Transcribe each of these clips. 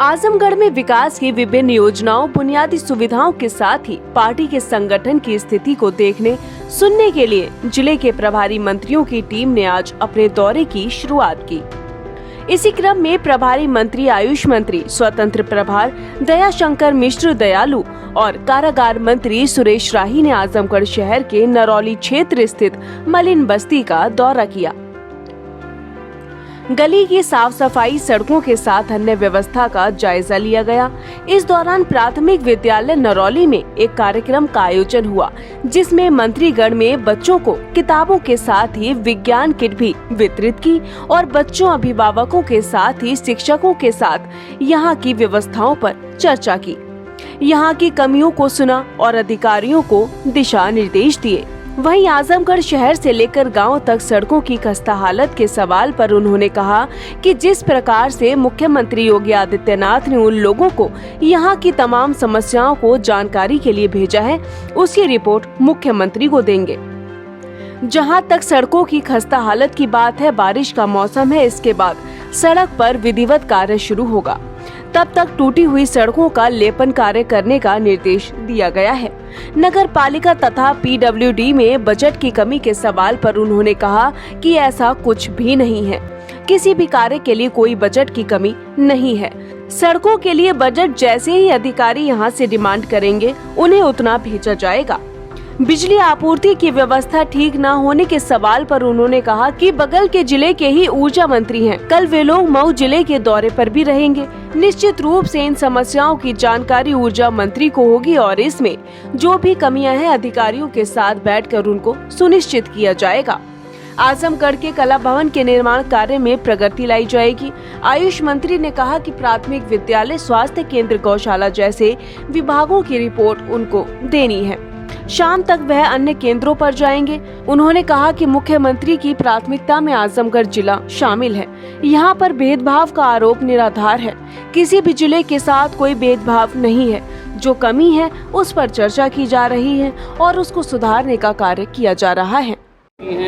आजमगढ़ में विकास की विभिन्न योजनाओं, बुनियादी सुविधाओं के साथ ही पार्टी के संगठन की स्थिति को देखने सुनने के लिए जिले के प्रभारी मंत्रियों की टीम ने आज अपने दौरे की शुरुआत की। इसी क्रम में प्रभारी मंत्री आयुष मंत्री स्वतंत्र प्रभार दयाशंकर मिश्र दयालु और कारागार मंत्री सुरेश राही ने आजमगढ़ शहर के नरौली क्षेत्र स्थित मलिन बस्ती का दौरा किया। गली की साफ सफाई, सड़कों के साथ अन्य व्यवस्था का जायजा लिया गया। इस दौरान प्राथमिक विद्यालय नरौली में एक कार्यक्रम का आयोजन हुआ, जिसमें मंत्रीगण में बच्चों को किताबों के साथ ही विज्ञान किट भी वितरित की और बच्चों, अभिभावकों के साथ ही शिक्षकों के साथ यहाँ की व्यवस्थाओं पर चर्चा की, यहाँ की कमियों को सुना और अधिकारियों को दिशा निर्देश दिए। वहीं आजमगढ़ शहर से लेकर गांव तक सड़कों की खस्ता हालत के सवाल पर उन्होंने कहा कि जिस प्रकार से मुख्यमंत्री योगी आदित्यनाथ ने उन लोगों को यहां की तमाम समस्याओं को जानकारी के लिए भेजा है, उसकी रिपोर्ट मुख्यमंत्री को देंगे। जहां तक सड़कों की खस्ता हालत की बात है, बारिश का मौसम है, इसके बाद सड़क पर विधिवत कार्य शुरू होगा। तब तक टूटी हुई सड़कों का लेपन कार्य करने का निर्देश दिया गया है। नगर पालिका तथा पीडब्ल्यूडी में बजट की कमी के सवाल पर उन्होंने कहा कि ऐसा कुछ भी नहीं है, किसी भी कार्य के लिए कोई बजट की कमी नहीं है। सड़कों के लिए बजट जैसे ही अधिकारी यहां से डिमांड करेंगे, उन्हें उतना भेजा जाएगा। बिजली आपूर्ति की व्यवस्था ठीक न होने के सवाल पर उन्होंने कहा कि बगल के जिले के ही ऊर्जा मंत्री हैं, कल वे लोग मऊ जिले के दौरे पर भी रहेंगे। निश्चित रूप से इन समस्याओं की जानकारी ऊर्जा मंत्री को होगी और इसमें जो भी कमियां हैं, अधिकारियों के साथ बैठकर उनको सुनिश्चित किया जाएगा। आजमगढ़ के कला भवन के निर्माण कार्य में प्रगति लाई जाएगी। आयुष मंत्री ने कहा कि प्राथमिक विद्यालय, स्वास्थ्य केंद्र, गौशाला जैसे विभागों की रिपोर्ट उनको देनी है। शाम तक वह अन्य केंद्रों पर जाएंगे। उन्होंने कहा कि मुख्यमंत्री की प्राथमिकता में आजमगढ़ जिला शामिल है। यहाँ पर भेदभाव का आरोप निराधार है। किसी भी जिले के साथ कोई भेदभाव नहीं है। जो कमी है उस पर चर्चा की जा रही है और उसको सुधारने का कार्य किया जा रहा है।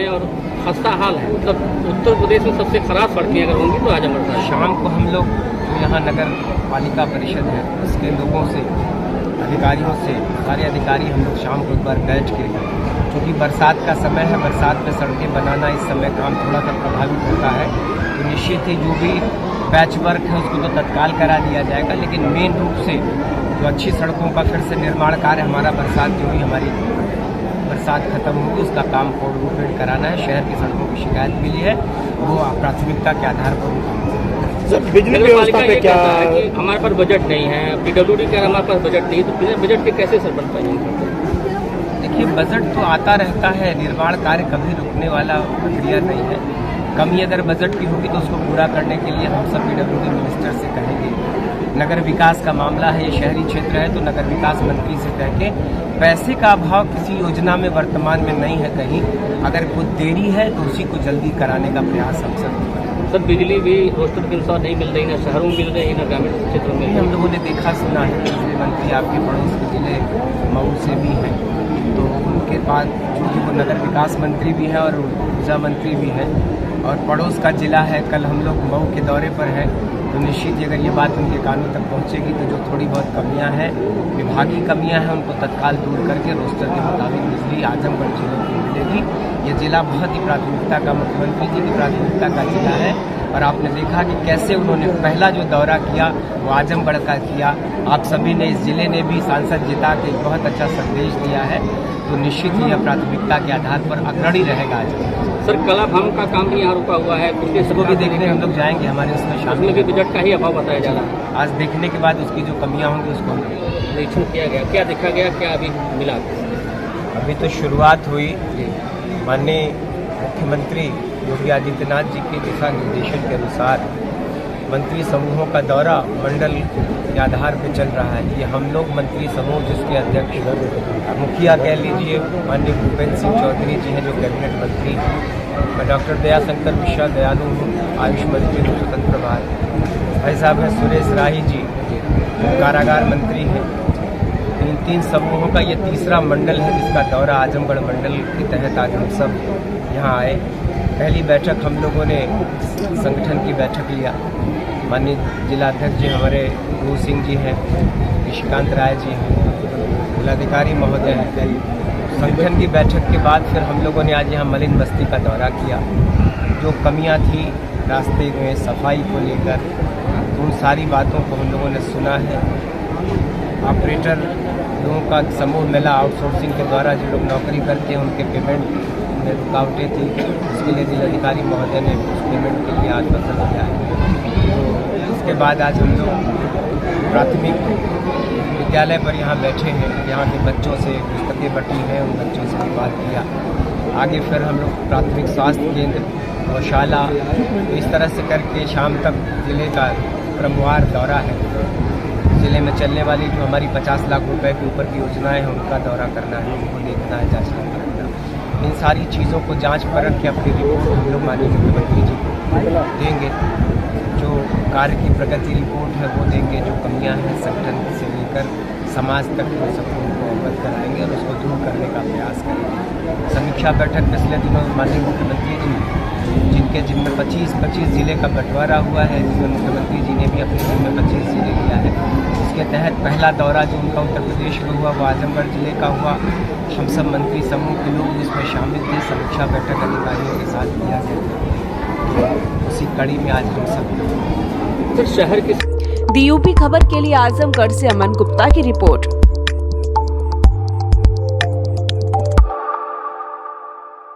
और खस्ता हाल है, मतलब उत्तर प्रदेश में सबसे खराब सड़कें अगर होंगी तो आजमगढ़। शाम को हम लोग यहाँ नगर पालिका परिषद है, उसके लोगों से, अधिकारियों से, सारे अधिकारी हम लोग शाम को एक बार बैठ के, क्योंकि बरसात का समय है, बरसात में सड़कें बनाना इस समय काम थोड़ा सा प्रभावित होता है, तो निश्चित ही जो भी पैच वर्क है उसको तो तत्काल करा दिया जाएगा। लेकिन मेन रूप से जो अच्छी सड़कों का फिर से निर्माण कार्य हमारा बरसात जो ही हमारी बरसात खत्म होगी उसका काम कोऑर्डिनेट कराना है। शहर की सड़कों की शिकायत मिली है, वो प्राथमिकता के आधार पर। बिजली व्यवस्था पे क्या हमारे पास बजट नहीं है, पीडब्ल्यूडी का हमारे पास बजट नहीं, तो बिना बजट के कैसे सर बन पाएंगे? देखिए, बजट तो आता रहता है, निर्माण कार्य कभी रुकने वाला प्रक्रिया नहीं है। कमी अगर बजट की होगी तो उसको पूरा करने के लिए हम सब पीडब्ल्यूडी मिनिस्टर से कहेंगे। नगर विकास का मामला है, ये शहरी क्षेत्र है, तो नगर विकास मंत्री से कह के, पैसे का अभाव किसी योजना में वर्तमान में नहीं है कहीं, अगर कुछ देरी है तो उसी को जल्दी कराने का प्रयास हम सब करें। सर, बिजली भी रोस्टर के अनुसार नहीं मिल रही, ना शहरों में मिल रही है, ना ग्रामीण क्षेत्रों में। हम लोगों ने देखा सुना है, बिजली मंत्री आपके पड़ोस के जिले मऊ से भी हैं, तो उनके पास चूँकि वो नगर विकास मंत्री भी हैं और ऊर्जा मंत्री भी हैं और पड़ोस का जिला है, कल हम लोग मऊ के दौरे पर हैं, तो निश्चित ही अगर ये बात उनके कानों तक पहुँचेगी तो जो थोड़ी बहुत कमियाँ हैं, विभागीय कमियाँ हैं, उनको तत्काल दूर करके रोस्टर के मुताबिक बिजली आजमगढ़ जिले को मिलेगी। ये जिला बहुत ही प्राथमिकता का, मुख्यमंत्री जी की प्राथमिकता का जिला है और आपने देखा कि कैसे उन्होंने पहला जो दौरा किया वो आजमगढ़ का किया। आप सभी ने, इस जिले ने भी सांसद जिता के एक बहुत अच्छा संदेश दिया है, तो निश्चित ही यह प्राथमिकता के आधार पर अग्रणी रहेगा आजमगढ़। सर, कला भवन का काम भी यहाँ रुका हुआ है, उसको भी देखने हम लोग जाएंगे, हमारे उसमें शामिल भी बजट का ही अभाव बताया जा रहा है। आज देखने के बाद उसकी जो कमियाँ होंगी उसको हम निरीक्षण किया गया, क्या देखा गया, क्या अभी मिला? अभी तो शुरुआत हुई। माननीय मुख्यमंत्री योगी आदित्यनाथ जी के दिशा निर्देशन के अनुसार मंत्री समूहों का दौरा मंडल के आधार पर चल रहा है। ये हम लोग मंत्री समूह जिसके अध्यक्ष मुखिया कह लीजिए माननीय भूपेंद्र सिंह चौधरी जी हैं, जो कैबिनेट मंत्री, मैं डॉक्टर दयाशंकर मिश्रा दयालु हूँ, आयुष मंत्री हूँ, स्वतंत्र प्रभार भाई साहब हैं, सुरेश राही जी कारागार मंत्री हैं। इन तीन समूहों का ये तीसरा मंडल है जिसका दौरा आजमगढ़ मंडल के तहत आज हम सब यहाँ आए। पहली बैठक हम लोगों ने संगठन की बैठक लिया, माननीय जिलाध्यक्ष जी हमारे गुरु सिंह जी हैं, निशिकांत राय जी हैं, जिलाधिकारी महोदय हैं। संगठन की बैठक के बाद फिर हम लोगों ने आज यहाँ मलिन बस्ती का दौरा किया। जो कमियाँ थी रास्ते में सफाई को लेकर, उन सारी बातों को हम लोगों ने सुना है। ऑपरेटर लोगों का समूह मिला, आउटसोर्सिंग के द्वारा जो लोग नौकरी करते हैं उनके पेमेंट में रुकावटें थी, उसके लिए जिलाधिकारी महोदय ने उस पेमेंट के लिए आज आश्वासन दिया है। तो इसके बाद आज हम लोग प्राथमिक विद्यालय पर यहाँ बैठे हैं, यहाँ के बच्चों से पुस्तकें बटी हैं, उन बच्चों से भी बात किया। आगे फिर हम लोग प्राथमिक स्वास्थ्य केंद्र, गौशाला, इस तरह से करके शाम तक ज़िले का क्रमवार दौरा है। ज़िले में चलने वाली जो हमारी 50 लाख रुपए के ऊपर की योजनाएं हैं उनका दौरा करना है, उनको देखना है, जांचना करना। इन सारी चीज़ों को जांच परख के अपनी रिपोर्ट हम लोग माननीय मुख्यमंत्री जी को देंगे। जो कार्य की प्रगति रिपोर्ट है वो देंगे, जो कमियां हैं संगठन से लेकर समाज तक वो सबको उनको अवगत कराएंगे और उसको दूर करने का प्रयास करेंगे। समीक्षा बैठक पिछले दिनों माननीय मुख्यमंत्री जी जिनमें 25 ज़िले का बंटवारा हुआ है, जिसमें मुख्यमंत्री जी ने भी अपने जिले में 25 ज़िले लिया है। इसके तहत पहला दौरा जो उनका उत्तर प्रदेश में हुआ वो आजमगढ़ ज़िले का हुआ। हम सब मंत्री समूह के लोग इसमें शामिल थे। समीक्षा बैठक अधिकारियों के साथ किया गया, उसी कड़ी में आज हम सब शहर के DUP खबर के लिए आजमगढ़ से अमन गुप्ता की रिपोर्ट।